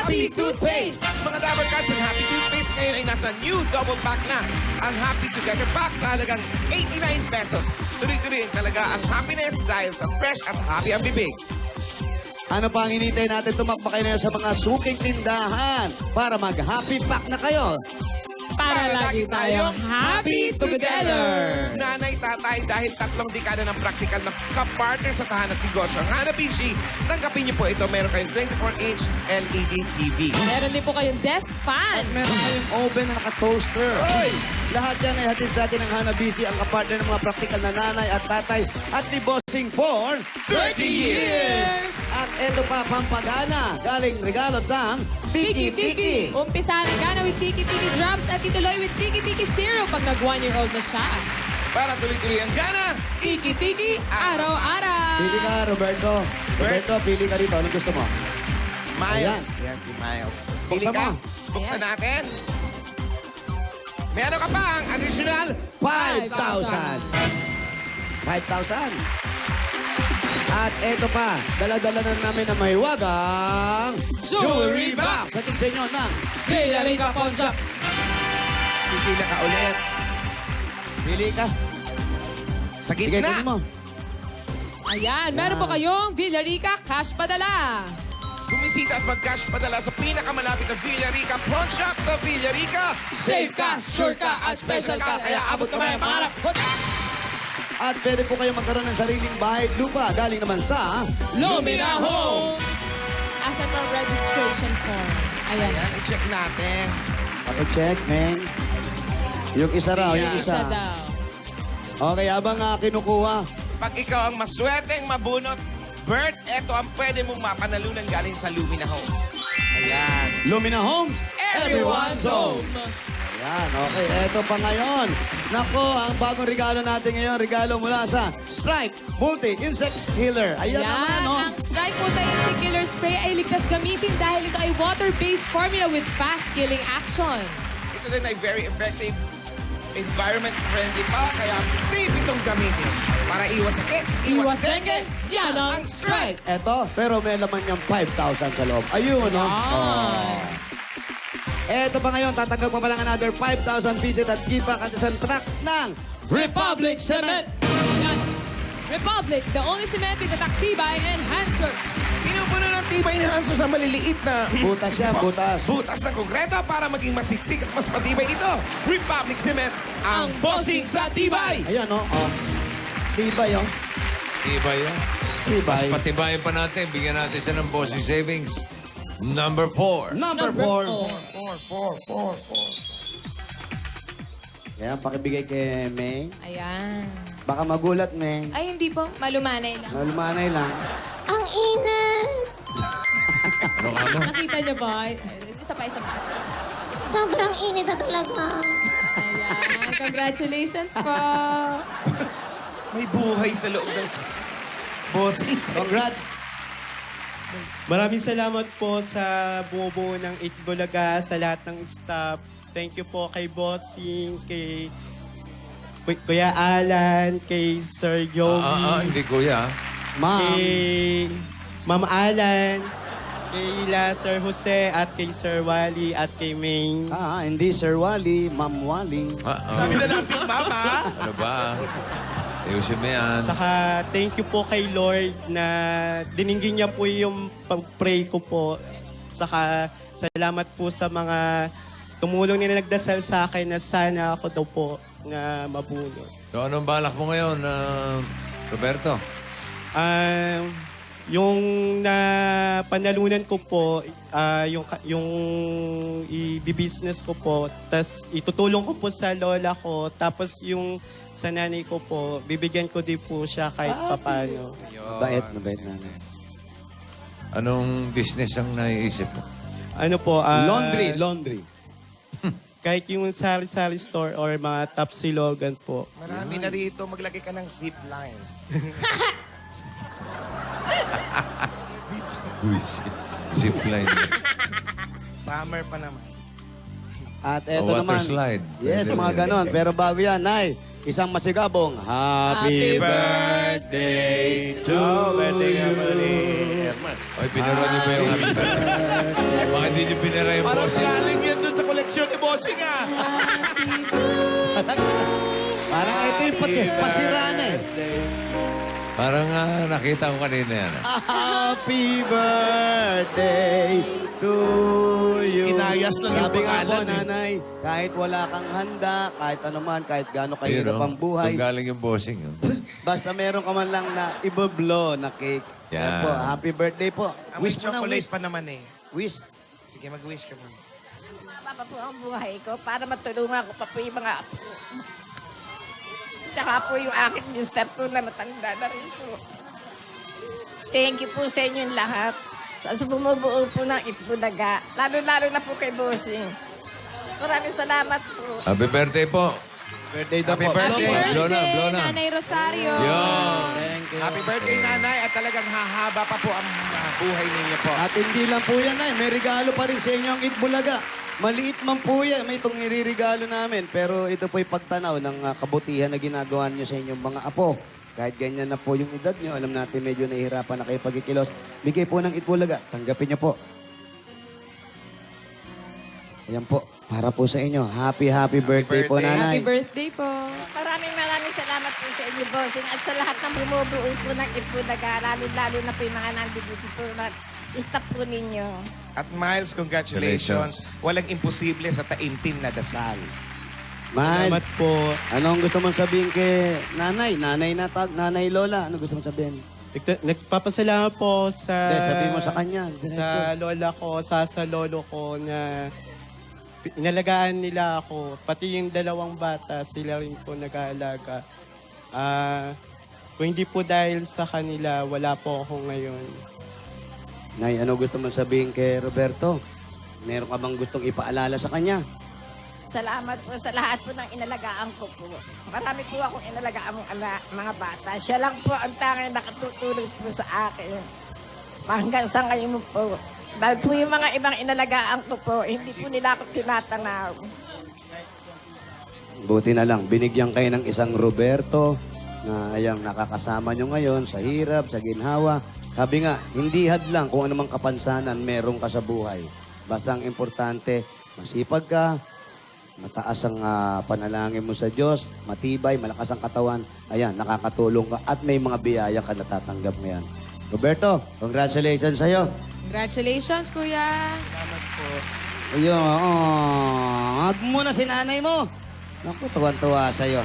Happy Toothpaste! Mga Dabber Cats, ang Happy Toothpaste ngayon ay nasa new double pack na. Ang Happy Together Pack sa halagang 89 pesos. Tuloy-tuloy talaga ang happiness dahil sa fresh at happy ang bibig. Ano pa ang hinintay natin? Tumakba kayo na sa mga suking tindahan para mag-happy pack na kayo. Para lagi tayong happy together. Nanay, tatay, dahil 3 dekada ng practical na kapartner sa tahanat negosyo. Ang Hanabishi, tanggapin niyo po ito. Meron kayong 24-inch LED TV. Meron din po kayong desk fan. Meron kayong oven na naka-toaster. Oy! Lahat yan ay hatid sa atin ng Hanabishi, ang kapartner ng mga practical na nanay at tatay at ni Bossing for 30 years! At eto pa, pampagana, galing regalo ng Tiki Tiki. Umpisa rin gana with Tiki Tiki Drops at ituloy with Tiki Tiki Zero pag nag-1-year-old na siya. Para tuloy-tuloy ang gana, Tiki Tiki, araw-araw. Pili ka, Roberto. Roberto, pili ka rito. Anong gusto mo? Miles. Yan si Miles. Pili Buksan ka. mo. Buksan natin. Meron ka pa ang additional 5,000. 5,000. At eto pa, dala-dala na namin ang mahiwagang Jewelry box. Sa sa inyo ng Villarica Pawn Shop. pipila ka ulit. Pili ka. Sa Sige, gitna. kunin mo. Ayan, meron po kayong Villarica Cash Padala. Bumisita at mag-cash padala sa pinakamalapit na Villarica Pawn Shop sa Villarica. Safe ka, sure ka, at special ka, kaya abot kamay ang pangarap. At pwede po kayo magkaroon ng sariling bahay at lupa. Galing naman sa Lumina Homes. Asa pa registration form. Ayan. Ayan, i-check natin. Pato-check, men. Yung isa raw, yung Isa isa. daw. Okay, habang kinukuha. Pag ikaw ang maswerteng mabunot, Bert, eto ang pwede mong mapanalunan galing sa Lumina Homes. Ayan. Lumina Homes, Everyone's home. Ayan, okay. Eto pa ngayon. Nako, ang bagong regalo natin ngayon, regalo mula sa Strike Multi-Insect Killer. Ayan naman, no? Ang Strike Multi-Insect Killer Spray ay ligtas gamitin dahil ito ay water-based formula with fast-killing action. Ito din ay very effective, environment-friendly pa, kaya safe itong gamitin. Para iwas sakit, iwas dengue, yan ang Strike. Eto, pero may laman niyang 5,000 sa loob. Ayun, no? Oh. Eto pa ngayon, tatanggap pa lang another 5,000 pieces at kipa at isang truck ng Republic Cement. Yan. Republic, the only cement with tactibay enhancers. Pinupuno ng tibay ni Hanso sa maliliit na Butas yan, butas. butas ng konkreto para maging masiksik at mas matibay ito. Republic Cement, ang bossing sa tibay. Ayan, no? Oh. Tibay, oh. Iba yun. Mas Tibay. patibayan pa natin. Bigyan natin siya ng bossing savings. Number 4. Number 4. 4. Yan, pakibigay kay May. Ayan. Baka magulat, May. Ay, hindi po. Malumanay lang. Malumanay lang. Ang init! Ano? Nakita niyo ba? Isa pa, isa pa. Sobrang init na talaga. Ayan. Congratulations po. May buhay sa loob ng bossing sa Congrats. Maraming salamat po sa bumubuo ng Itbulaga, sa lahat ng staff. Thank you po kay Bossing, kay Kuya Alan, kay Sir Joey, Hindi kuya. Ma'am. kay Ma'am Alan, kay Sir Jose, at kay Sir Wally, at kay Maine. Hindi Sir Wally, Ma'am Wally. Sabi na natin, mama. Ano ba? Ayusin mo yan. Saka thank you po kay Lord na diningin niya po yung pag-pray ko po. Saka salamat po sa mga tumulong na nagdasal sa akin na sana ako daw po na mabunot. So, anong balak mo ngayon, Roberto? Yung napanalunan ko po, yung i-business ko po, tas itutulong ko po sa lola ko, tapos yung sa nanay ko po, bibigyan ko din po siya kahit papano. Mabait nanay. Anong business ang naiisip mo? Ano po? Laundry. Kahit yung sari-sari store or mga tapsilogan po. Marami na rito, maglagay ka ng zip line. Uy, zipline. Summer pa naman. At eto Water naman. slide. Yes, Pwede mga rin. ganon. Pero bago yan, Nay, isang masigabong Happy Happy birthday to you. Oy, pinaroon niyo ba yung happy birthday? Bakit hindi niyo pinira yung Parang bossing. galing yan dun sa koleksyon ni Bossing, ah. Happy birthday. Parang ito yung pasirana eh. Parang nakita ko kanina yan. Happy birthday to you. Inayas na yung Sabi nga po, pangalan, eh. nanay, kahit wala kang handa, kahit ano man, kahit gaano Ayun, kahirap oh. ang buhay, Doon galing yung bossing. Oh. basta meron ka man lang na ibablo na cake. Yan. Yan po, happy birthday po. May Wish mo na, chocolate wish. pa naman eh. Wish. Sige, mag-wish ka muna. Mababa po ang buhay ko para matulungan ko pa po yung mga apo ko. Tsaka po yung aking mister po na matanda na rin po. Thank you po sa inyong lahat. Sa bumubuo po ng Itbulaga. Lalo-lalo na po kay Bossing. Maraming salamat po. Happy birthday po. Birthday daw Happy po. Happy birthday. birthday, Blow na. Nanay Rosario. Yan. Thank you. Happy birthday, nanay. At talagang hahaba pa po ang buhay ninyo po. At hindi lang po yan ay, may regalo pa rin sa inyo ang Itbulaga. Maliit man po yan, may itong iririgalo namin. Pero ito po'y pagtanaw ng kabutihan na ginagawa nyo sa inyong mga apo. Kahit ganyan na po yung edad nyo, alam natin medyo nahihirapan na kayo pagkikilos. Bigay po ng Itbulaga, tanggapin nyo po. Ayan po, para po sa inyo. Happy birthday po, birthday. nanay. Happy birthday po. Maraming salamat po sa inyo, Bossing. At sa lahat ng bumubuo po ng Itbulaga. Lalo-lalo na po yung mga nandito po na staff po ninyo. At Miles, congratulations. Walang imposible sa taimtim na dasal. Man, Salamat po. anong gusto mong sabihin kay nanay? Nanay Lola, ano gusto mong sabihin? Nagpapasalamat po sa... Hindi, sabihin mo sa kanya. Sa lola ko, sa lolo ko na inalagaan nila ako. Pati yung dalawang bata, sila rin po nag-aalaga. Kung hindi po dahil sa kanila, wala po ako ngayon. Nay, ano gusto mong sabihin kay Roberto? Meron ka bang gustong ipaalala sa kanya? Salamat po sa lahat po ng inalagaan ko po. Marami po akong inalagaan mga bata. Siya lang po ang tanging nakatutulog po sa akin. Hanggang sa ngayon po. Dahil po yung mga ibang inalagaan ko po, hindi po nila ako tinatanaw. Buti na lang, binigyan kayo ng isang Roberto na ayang nakakasama nyo ngayon sa hirap, sa ginhawa. Sabi nga, hindi hadlang kung anumang kapansanan meron ka sa buhay. Basta ang importante, masipag ka, mataas ang panalangin mo sa Diyos, matibay, malakas ang katawan. Ayan, nakakatulong ka at may mga biyaya ka natatanggap ngayon. Roberto, congratulations sa'yo. Congratulations, Kuya. Salamat po. Ayun, hug muna si nanay mo. Naku, tuwan-tuwa sa'yo.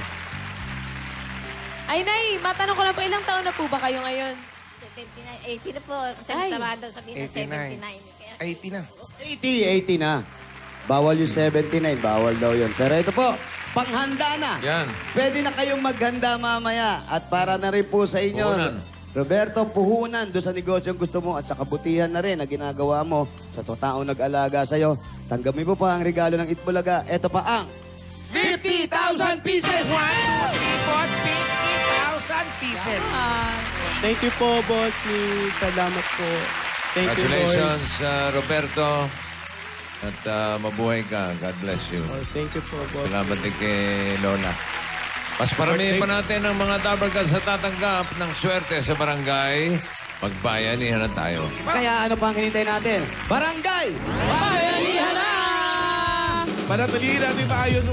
Ay, Nay, matanong ko lang po, ilang taon na po ba kayo ngayon? 79, 80 na po. Kasi Ay. masama daw sabihin na 89. 79. Kaya 80 na. 80 na. Bawal yung 79, bawal daw yun. Pero ito po, panghanda na. Yan. Pwede na kayong maghanda mamaya. At para na rin po sa inyo, Puhunan. Roberto, puhunan doon sa negosyo gusto mo at sa kabutihan na rin na ginagawa mo sa taong nag-alaga sa'yo. Tanggapin mo pa ang regalo ng Itbulaga. Ito pa ang 50,000 pieces! 50,000 pieces. Thank you po, Bossy. Salamat po. Thank you, Lord. Congratulations, Roberto. At mabuhay ka. God bless you. Oh, thank you po, Bossy. Salamat din kay Lola. Mas paramihin pa natin ang mga dabarkad sa tatanggap ng swerte sa barangay. Magbayanihan na tayo. Kaya ano pang hinintay natin? Barangay! Bayanihan na! Panatilihin natin maayos